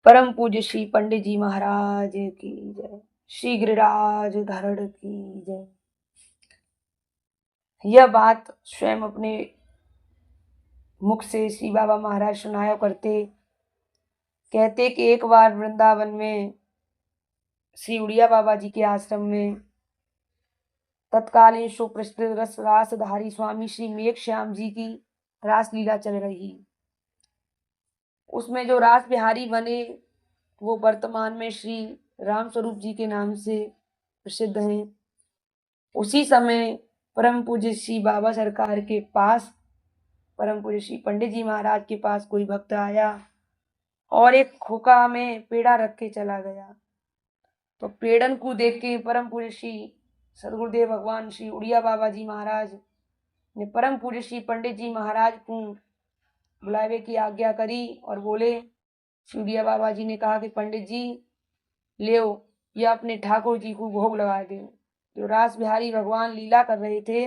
परम पूज्य श्री पंडित जी महाराज की जय। श्री गिरिराज धरण की जय। यह बात स्वयं अपने मुख से श्री बाबा महाराज सुनाया करते। कहते कि एक बार वृंदावन में श्री उड़िया बाबा जी के आश्रम में तत्कालीन सुप्रसिद्ध रासधारी स्वामी श्री मेघ श्याम जी की रासलीला चल रही। उसमें जो रास बिहारी बने वो वर्तमान में श्री राम स्वरूप जी के नाम से प्रसिद्ध हैं। उसी समय परम पूज्य श्री बाबा सरकार के पास, परम पूज्य श्री पंडित जी महाराज के पास कोई भक्त आया और एक खोखा में पेड़ा रख के चला गया। तो पेड़न को देख के परम पूज्य श्री सदगुरुदेव भगवान श्री उड़िया बाबा जी महाराज ने परम पूज्य श्री पंडित जी महाराज को बुलावे की आज्ञा करी और बोले। श्री उड़िया बाबा जी ने कहा कि पंडित जी ले या अपने ठाकुर जी को भोग लगा दो। जो रास बिहारी भगवान लीला कर रहे थे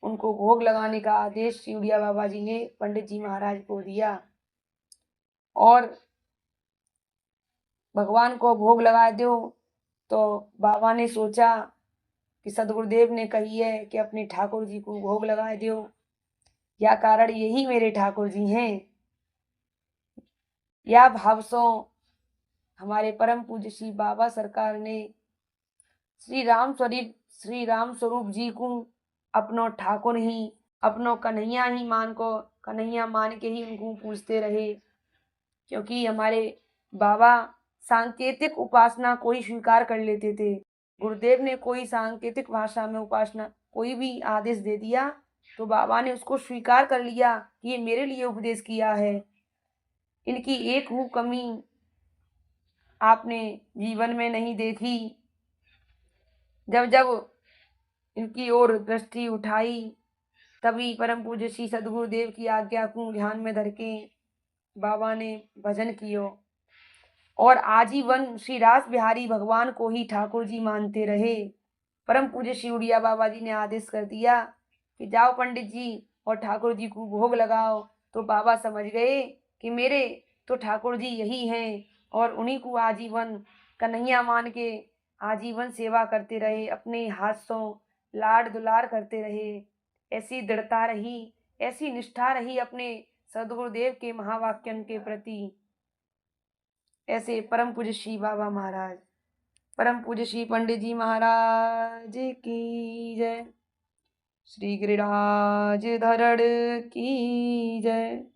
उनको भोग लगाने का आदेश श्री उड़िया बाबा जी ने पंडित जी महाराज को दिया और भगवान को भोग लगा दो। तो बाबा ने सोचा कि सदगुरुदेव ने कही है कि अपने ठाकुर जी को भोग लगा दो, या कारण यही मेरे ठाकुर जी हैं। या भाव सो हमारे परम पूज्य श्री बाबा सरकार ने श्री राम स्वरूप जी को अपनो ठाकुर ही, अपनो कन्हैया ही कन्हैया मान के ही उनको पूछते रहे। क्योंकि हमारे बाबा सांकेतिक उपासना को ही स्वीकार कर लेते थे। गुरुदेव ने कोई सांकेतिक भाषा में उपासना कोई भी आदेश दे दिया तो बाबा ने उसको स्वीकार कर लिया कि ये मेरे लिए उपदेश किया है। इनकी एक हूँ कमी आपने जीवन में नहीं देखी। जब जब इनकी ओर दृष्टि उठाई तभी परम पूज्य श्री सदगुरुदेव की आज्ञा को ध्यान में धर के बाबा ने भजन कियो और आजीवन श्री रास बिहारी भगवान को ही ठाकुर जी मानते रहे। परम पूज्य श्री उड़िया बाबा जी ने आदेश कर दिया कि जाओ पंडित जी और ठाकुर जी को भोग लगाओ। तो बाबा समझ गए कि मेरे तो ठाकुर जी यही हैं और उन्हीं को आजीवन कन्हैया मान के आजीवन सेवा करते रहे, अपने हाथों लाड दुलार करते रहे। ऐसी दृढ़ता रही, ऐसी निष्ठा रही अपने सदगुरुदेव के महावाक्यन के प्रति। ऐसे परम पूज्य श्री बाबा महाराज, परम पूज्य श्री पंडित जी महाराज की जय। श्री गिरिराज धरण की जय।